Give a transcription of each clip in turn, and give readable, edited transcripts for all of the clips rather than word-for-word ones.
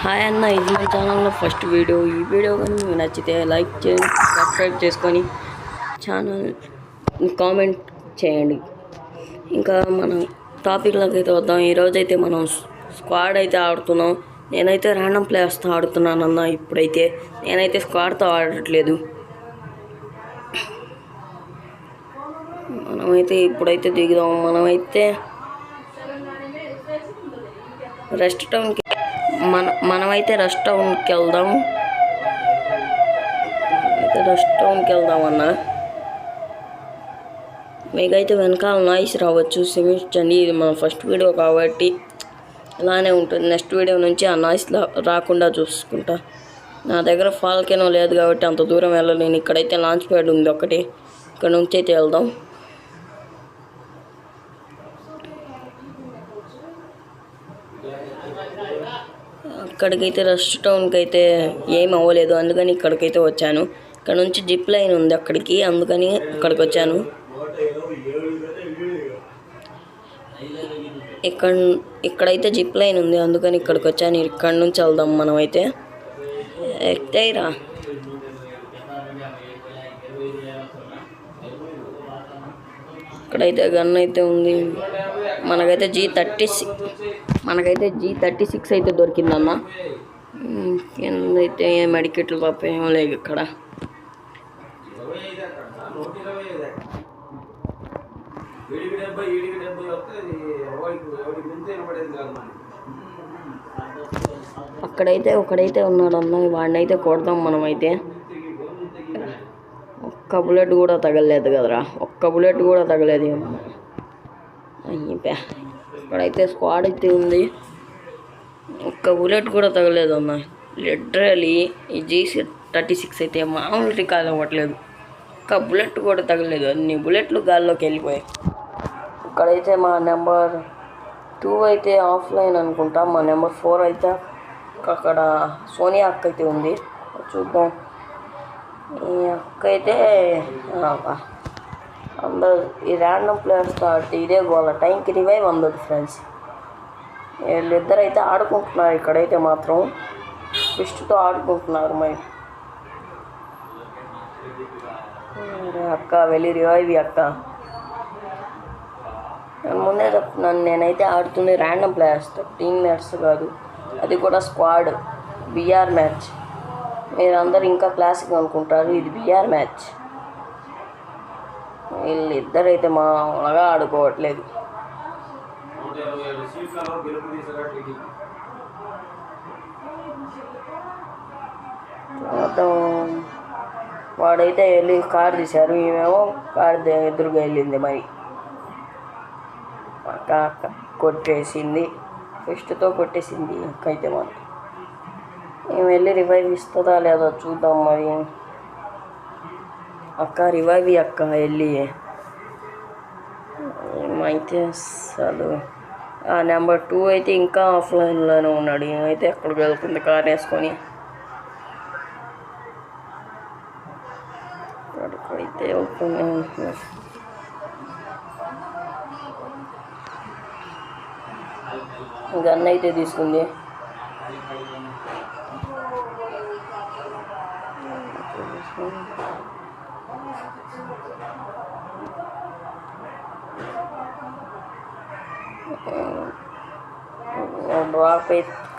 Hi అన్న, ఇది మన ఛానల్లో ఫస్ట్ వీడియో. ఈ వీడియో కానీ మీకు నచ్చితే లైక్ చేయండి, సబ్స్క్రైబ్ చేసుకొని ఛానల్ కామెంట్ చేయండి. ఇంకా మనం టాపిక్లోకి అయితే వద్దాం. ఈరోజైతే మనం స్క్వాడ్ అయితే ఆడుతున్నాం. నేనైతే ర్యాండమ్ ప్లేయర్స్తో ఆడుతున్నాను అన్న. ఇప్పుడైతే నేనైతే స్క్వాడ్తో ఆడట్లేదు. ఇప్పుడైతే దిగుదాం. మనమైతే రెస్ట్ టౌన్కి రెస్ట్ టౌన్కి వెళ్దాం అన్న. మీకైతే వెనకాల నాయిస్ రావచ్చు, క్షమించండి. ఇది మన ఫస్ట్ వీడియో కాబట్టి ఇలానే ఉంటుంది. నెక్స్ట్ వీడియో నుంచి ఆ నాయిస్ రాకుండా చూసుకుంటా. నా దగ్గర ఫాల్కెనో లేదు కాబట్టి అంత దూరం వెళ్ళలేను. ఇక్కడైతే లాంచ్ ప్యాడ్ ఉంది ఒకటి, ఇక్కడ నుంచి అయితే వెళ్దాం. అక్కడికైతే రెస్ట్ టౌన్కి అయితే ఏం అవ్వలేదు, అందుకని ఇక్కడికైతే వచ్చాను. ఇక్కడ నుంచి జిప్ లైన్ ఉంది అక్కడికి, అందుకని ఇక్కడికి వచ్చాను. ఇక్కడైతే జిప్ లైన్ ఉంది, అందుకని ఇక్కడికి వచ్చాను. ఇక్కడ నుంచి వెళ్దాం. మనమైతే ఎక్తైరా. ఇక్కడైతే గన్ అయితే ఉంది. మనకైతే G36 అయితే దొరికిందన్న. కిందైతే మెడికెట్లు తప్ప ఏమో లేదు ఇక్కడ. ఒకడైతే ఉన్నాడన్న, వాడినైతే కొడదాం మనమైతే. ఒక్క బుల్లెట్ కూడా తగలలేదు కదరా, ఇక్కడైతే స్క్వాడ్ అయితే ఉంది. ఒక్క బుల్లెట్ కూడా తగలేదు అన్న. లిటరలీ ఈ G36 అయితే మామూలు రికాల్ అవ్వట్లేదు. ఒక్క బుల్లెట్ కూడా తగలేదు, అన్ని బుల్లెట్లు గాల్లోకి వెళ్ళిపోయాయి. ఇక్కడైతే మా నెంబర్ 2 అయితే ఆఫ్లైన్ అనుకుంటా. మా నెంబర్ 4 అయితే అక్కడ సోనియా అక్క అయితే ఉంది, చూద్దాం. ఈ అక్క అయితే అందరు ఈ ర్యాండమ్ ప్లేయర్స్తో ఆడితే ఇదే గోల, టైంకి రివైవ్ అందదు ఫ్రెండ్స్. వీళ్ళిద్దరు అయితే ఆడుకుంటున్నారు. ఇక్కడైతే మాత్రం ఫిస్ట్తో ఆడుకుంటున్నారు. మరి అక్క వెళ్ళి రివైవ్ అక్క. నేను ముందే చెప్తున్నాను, నేనైతే ఆడుతుంది ర్యాండమ్ ప్లేయర్స్తో, టీమ్మేట్స్ కాదు. అది కూడా స్క్వాడ్ బిఆర్ మ్యాచ్. మీరందరూ ఇంకా క్లాసిక్ అనుకుంటారు, ఇది బిఆర్ మ్యాచ్. వీళ్ళిద్దరైతే మామూలుగా ఆడుకోవట్లేదు. మొత్తం వాడైతే వెళ్ళి కార్ తీశారు, ఈమెమో కార్ ఎదురుగా వెళ్ళింది. మరి అక్క కొట్టేసింది, ఫిస్ట్తో కొట్టేసింది అక్క అయితే. మరి మేము వెళ్ళి రివైవ్ ఇస్తుందా లేదా చూద్దాం. మరి అక్క రివైవ్ అక్క వెళ్ళి. ఏమైతే అసలు ఆ నెంబర్ 2 అయితే ఇంకా ఆఫ్లైన్లోనే ఉన్నాడు. ఏమైతే అక్కడికి వెళ్తుంది కార్ వేసుకొని. అక్కడికైతే వెళ్తూనే ఉంటున్నాడు. గన్ అయితే తీసుకుంది.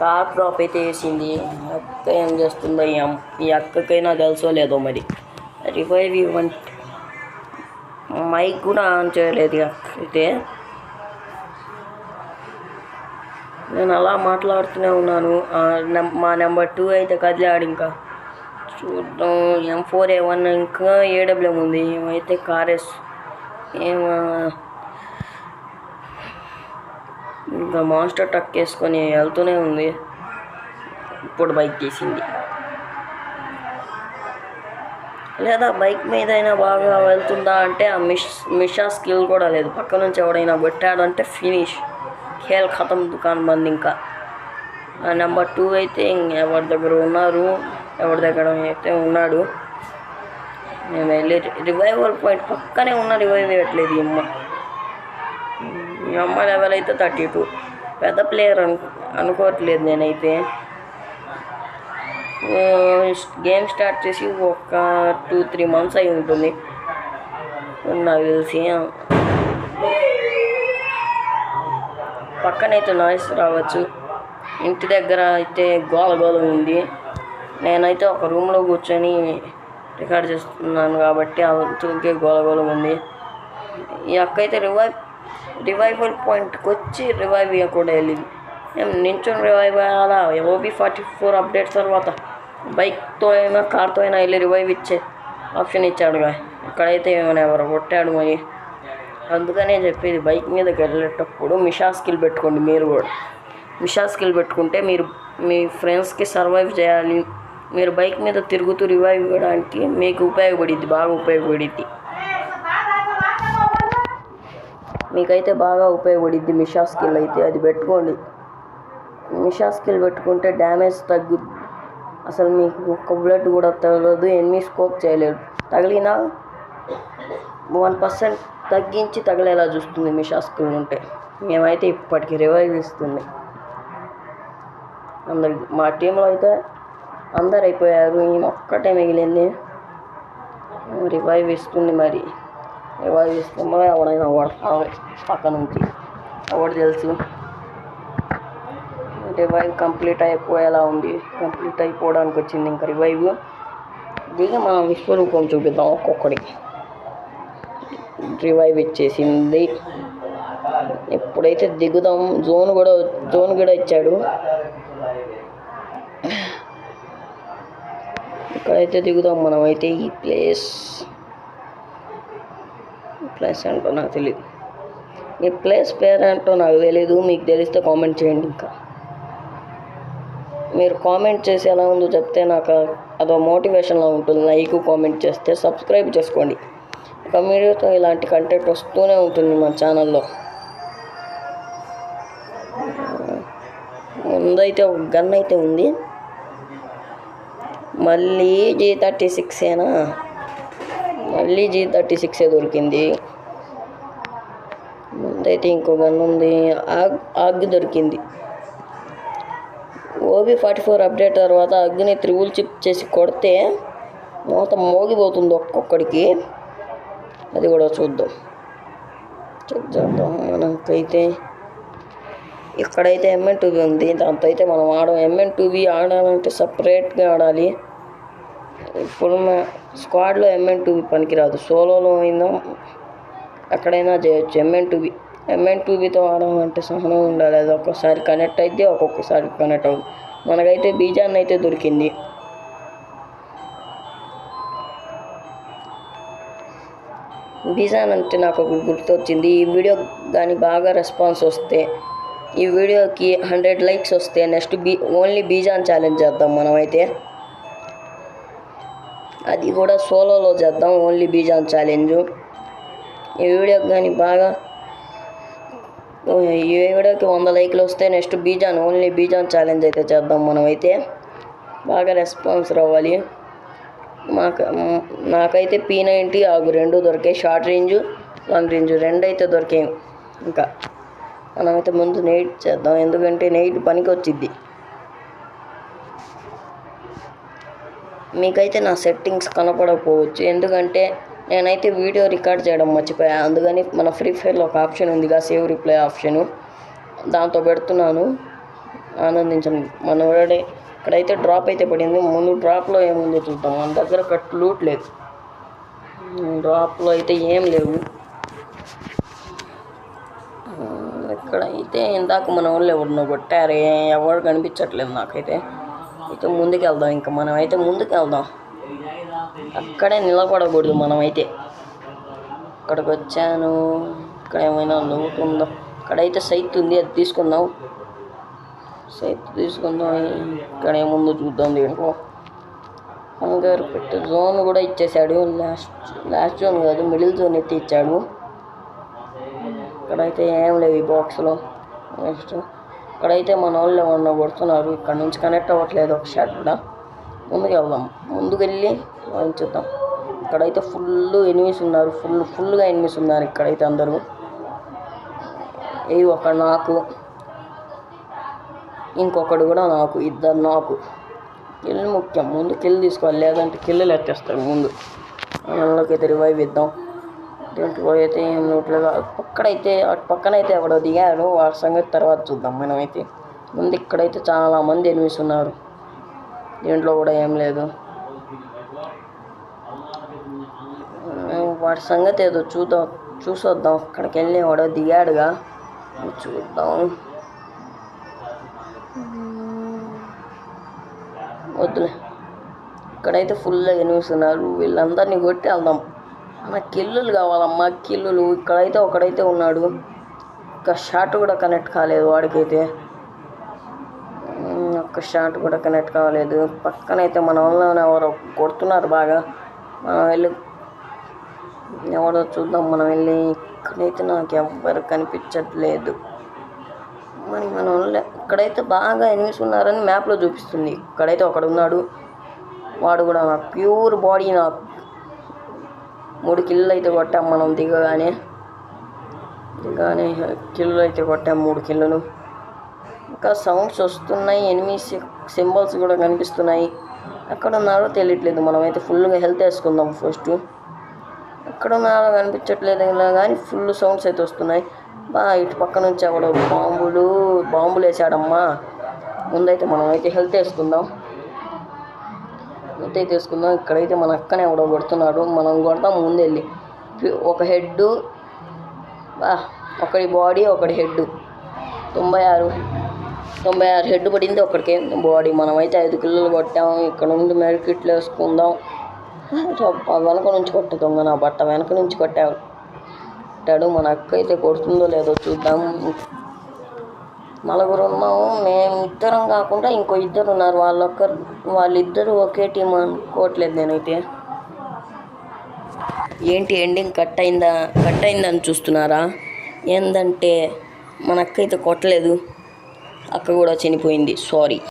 కార్ డ్రాప్ అయితే వేసింది. అక్క ఏం చేస్తుందో ఈ అక్కకైనా తెలుసో లేదో. మరి రివైవ్ ఇవ్వండి. మైక్ కూడా ఆన్ చేయలేదు అక్క అయితే. నేను అలా మాట్లాడుతూనే ఉన్నాను. మా నెంబర్ 2 అయితే కదిలాడు. ఇంకా చూద్దాం. M4A1 ఇంకా AWM ఉంది. ఏమైతే కారేస్ ఇంకా మాస్టర్ ట్రక్ వేసుకొని వెళ్తూనే ఉంది. ఇప్పుడు బైక్ తీసింది. లేదా బైక్ మీద అయినా బాగా వెళ్తుందా అంటే ఆ మిషా స్కిల్ కూడా లేదు. పక్క నుంచి ఎవడైనా కొట్టాడంటే ఫినిష్, ఖేల్ ఖతం, దుకాన్ బంద్. ఇంకా నెంబర్ 2 అయితే ఎవరి దగ్గర అయితే ఉన్నాడు. నేను వెళ్ళి రివైవల్ పాయింట్ పక్కనే ఉన్న రివైవ్ ఇవ్వట్లేదు ఈ అమ్మ లెవెల్ అయితే 32. పెద్ద ప్లేయర్ అనుకోవట్లేదు నేనైతే. గేమ్ స్టార్ట్ చేసి ఒక 2-3 months అయి ఉంటుంది నాకు తెలిసి. పక్కనైతే నాయిస్ రావచ్చు, ఇంటి దగ్గర అయితే గోల ఉంది. నేనైతే ఒక రూమ్లో కూర్చొని రికార్డ్ చేస్తున్నాను కాబట్టి అందుకే గోల ఉంది. ఈ అక్క అయితే రివైవల్ పాయింట్కి వచ్చి రివైవ్ కూడా వెళ్ళింది. మేము నించొని రివైవ్ అయ్యాలా? OB44 అప్డేట్ తర్వాత బైక్తో అయినా కార్తో అయినా వెళ్ళి రివైవ్ ఇచ్చే ఆప్షన్ ఇచ్చాడుగా. ఇక్కడైతే ఏమైనా ఎవరు కొట్టాడు మరి. అందుకనే చెప్పేది, బైక్ మీదకి వెళ్ళేటప్పుడు మిషా స్కిల్ పెట్టుకోండి. మీరు కూడా మిషా స్కిల్ పెట్టుకుంటే మీరు మీ ఫ్రెండ్స్కి సర్వైవ్ చేయాలి. మీరు బైక్ మీద తిరుగుతూ రివైవ్ ఇవ్వడానికి మీకు ఉపయోగపడిద్ది, బాగా ఉపయోగపడిద్ది. మీకైతే బాగా ఉపయోగపడిద్ది మిషా స్కిల్ అయితే, అది పెట్టుకోండి. మిషా స్కిల్ పెట్టుకుంటే డ్యామేజ్ తగ్గుద్ది. అసలు మీకు ఒక్క బుల్లెట్ కూడా తగలదు, ఎనిమి స్కోప్ చేయలేదు. తగిలినా 1% తగ్గించి తగిలేలా చూస్తుంది మిషా స్కిల్ ఉంటే. మేమైతే ఇప్పటికి రివైవ్ ఇస్తుంది అందరికి. మా టీంలో అయితే అందరు అయిపోయారు, ఈమె ఒక్కటే మిగిలింది. రివైవ్ ఇస్తుంది. మరి రివైవ్ ఇస్తుందో ఎవడైనా కొడతాడు పక్క నుంచి, ఎవడు తెలుసు. రివైవ్ కంప్లీట్ అయిపోయేలా ఉంది, కంప్లీట్ అయిపోవడానికి వచ్చింది ఇంకా రివైవ్. దిగి మనం విశ్వరూపం చూపిద్దాం ఒక్కొక్కడికి. రివైవ్ ఇచ్చేసింది. ఎప్పుడైతే దిగుదాం, జోన్ కూడా ఇచ్చాడు. ఇక్కడైతే దిగుదాం మనమైతే. ఈ ప్లేస్ ఏంటో నాకు తెలియదు, ఈ ప్లేస్ పేరేంటో నాకు తెలీదు. మీకు తెలిస్తే కామెంట్ చేయండి. ఇంకా మీరు కామెంట్ చేసి ఎలా ఉందో చెప్తే నాకు అదో మోటివేషన్లా ఉంటుంది. లైక్ కామెంట్ చేస్తే సబ్స్క్రైబ్ చేసుకోండి. ఇక మీరుతో ఇలాంటి కంటెంట్ వస్తూనే ఉంటుంది మన ఛానల్లో. ముందైతే ఒక గన్ అయితే ఉంది. మళ్ళీ G36 మళ్ళీ G36 దొరికింది. ముందైతే ఇంకో గన్ ఉంది, ఆగ్ దొరికింది. OB44 అప్డేట్ తర్వాత అగ్ని త్రిబుల్ చిప్ చేసి కొడితే మొత్తం మోగిపోతుంది ఒక్కొక్కడికి. అది కూడా చూద్దాం. మనకైతే ఇక్కడైతే MN2B ఉంది, దాంతో అయితే మనం MN2B ఆడాలంటే సపరేట్గా ఆడాలి. ఫుల్ స్క్వాడ్లో MN2B పనికిరాదు, సోలోలో అయినా ఎక్కడైనా చేయొచ్చు. MN2Bతో ఆడాలంటే సహనం ఉండాలి. అది ఒక్కొక్కసారి కనెక్ట్ అయితే ఒక్కొక్కసారి కనెక్ట్ అవ్వదు. మనకైతే బీజాన్ అయితే దొరికింది. బీజాన్ అంటే నాకు ఒక గుర్తొచ్చింది. ఈ వీడియో కానీ బాగా రెస్పాన్స్ వస్తే, ఈ వీడియోకి 100 likes వస్తే నెక్స్ట్ ఓన్లీ బీజాన్ ఛాలెంజ్ చేద్దాం మనమైతే. అది కూడా సోలోలో చేద్దాం, ఓన్లీ బీజాన్ ఛాలెంజ్. ఈ వీడియోకి 100 likes వస్తే నెక్స్ట్ ఓన్లీ బీజాన్ ఛాలెంజ్ అయితే చేద్దాం మనమైతే. బాగా రెస్పాన్స్ రావాలి. నాకైతే P90 ఆగు 2 దొరికాయి, షార్ట్ రేంజ్ లాంగ్ రేంజ్ 2 అయితే దొరికాయి. ఇంకా మనమైతే ముందు నైట్ చేద్దాం, ఎందుకంటే నైట్ పనికి వచ్చిద్ది. మీకైతే నా సెట్టింగ్స్ కనపడకపోవచ్చు, ఎందుకంటే నేనైతే వీడియో రికార్డ్ చేయడం మర్చిపోయా. అందుకని మన ఫ్రీ ఫైర్లో ఒక ఆప్షన్ ఉందిగా, సేవ్ రిప్లై ఆప్షను, దాంతో పెడుతున్నాను, ఆనందించండి. మన ఇక్కడైతే డ్రాప్ అయితే పడింది. ముందు డ్రాప్లో ఏముందో చూద్దాం. మన దగ్గర లూట్ లేదు, డ్రాప్లో అయితే ఏం లేవు. ఇక్కడైతే ఇందాక మన వాళ్ళు ఎవరినో కొట్టారే, ఎవరు కనిపించట్లేదు నాకైతే. అయితే ముందుకెళ్దాం, ఇంకా మనమైతే ముందుకెళ్దాం. అక్కడే నిలబడకూడదు మనమైతే. ఇక్కడికి వచ్చాను, ఇక్కడ ఏమైనా లూట్ ఉందో. ఇక్కడైతే సైట్ ఉంది, అది తీసుకుందాం. ఇక్కడ ఏముందో చూద్దాం. దీంట్లో హంగర్ పెట్టి జోన్ కూడా ఇచ్చేసాడు. లాస్ట్ జోన్ కాదు, మిడిల్ జోన్ ఎత్తి ఇచ్చాడు. ఇక్కడైతే ఏం లేవు ఈ బాక్స్లో. నెక్స్ట్ ఇక్కడైతే మన వాళ్ళు ఏమన్నా కొడుతున్నారు, ఇక్కడ నుంచి కనెక్ట్ అవ్వట్లేదు ఒక షాట్ కూడా. ముందుకు వెళ్దాం, ముందుకు వెళ్ళి వాయించుద్దాం. ఇక్కడైతే ఫుల్ ఎనిమిస్ ఉన్నారు, ఫుల్గా ఎనిమిస్ ఉన్నారు ఇక్కడైతే అందరూ. ఒక నాకు, ఇంకొకడు కూడా నాకు, ఇద్దరు నాకు. కిల్ ముఖ్యం, ముందు కిల్ తీసుకోవాలి, లేదంటే కిల్లులు ఎత్తేస్తారు ముందు. అందులోకి అయితే రివైవ్ ఇద్దాం. దీంట్లో అయితే ఏం నోట్లేదు. అటు పక్కనైతే ఎవడో దిగాడు, వాడి సంగతి తర్వాత చూద్దాం. మనమైతే ముందు ఇక్కడైతే చాలామంది ఎనిమిస్ ఉన్నారు. దీంట్లో కూడా ఏం లేదు. వాడి సంగతి ఏదో చూసొద్దాం. అక్కడికి వెళ్ళి ఎవడో దిగాడుగా, చూద్దాం. వద్దులే, ఇక్కడైతే ఫుల్గా ఎనిమిస్ ఉన్నారు. వీళ్ళందరినీ కొట్టి వెళ్దాం. నాకు కిల్లులు కావాలమ్మా, కిల్లులు. ఇక్కడైతే ఒకడైతే ఉన్నాడు, ఒక్క షాట్ కూడా కనెక్ట్ కాలేదు వాడికైతే. ఒక్క షాట్ కూడా కనెక్ట్ కాలేదు. పక్కనైతే మన వాళ్ళని ఎవరో కొడుతున్నారు బాగా. మనం వెళ్ళి ఎవరో చూద్దాం. మనం వెళ్ళి ఇక్కడైతే నాకు ఎవ్వరు కనిపించట్లేదు. మరి మన వాళ్ళే ఇక్కడైతే బాగా ఎనిమిస్ ఉన్నారని మ్యాప్లో చూపిస్తుంది. ఇక్కడైతే ఒకడు ఉన్నాడు, వాడు కూడా నాకు ప్యూర్ బాడీ. నాకు 3 కిల్లులు అయితే కొట్టాం మనం దిగగానే కిల్లులు అయితే కొట్టాం, 3 కిల్లులు. ఇంకా సౌండ్స్ వస్తున్నాయి, ఎనిమిస్ సింబల్స్ కూడా కనిపిస్తున్నాయి. ఎక్కడ ఉన్నారో తెలియట్లేదు. మనమైతే ఫుల్గా హెల్త్ వేసుకుందాం ఫస్ట్. ఎక్కడ ఉన్నారో కనిపించట్లేదు ఇలా, కానీ ఫుల్ సౌండ్స్ అయితే వస్తున్నాయి. ఇటు పక్క నుంచి ఎవడో బాంబులు వేసాడమ్మా. ముందైతే మనమైతే హెల్త్ వేసుకుందాం. ఇక్కడైతే మన అక్కనే ఎవడో కొడుతున్నాడు, మనం కొడతాం ముందు వెళ్ళి. ఒక హెడ్, ఒకడి బాడీ, ఒకడి హెడ్. 96 హెడ్ పడింది, ఒకడికి బాడీ. మనమైతే 5 కిల్లులు కొట్టాము. ఇక్కడ నుండి మెడికిట్లు వేసుకుందాం. వెనక నుంచి కొట్ట దొంగ నా బట్ట, వెనక నుంచి కొట్టాడు. మన అక్క అయితే కొడుతుందో లేదో చూద్దాం. 4 ఉన్నాము. మేము ఇద్దరం కాకుండా ఇంకో 2 ఉన్నారు. వాళ్ళిద్దరూ ఒకే టీం అనుకోవట్లేదు నేనైతే. ఏంటి ఎండింగ్ కట్ అయిందని చూస్తున్నారా? ఏందంటే మన అక్క అయితే కొట్టలేదు, అక్క కూడా చనిపోయింది. సారీ.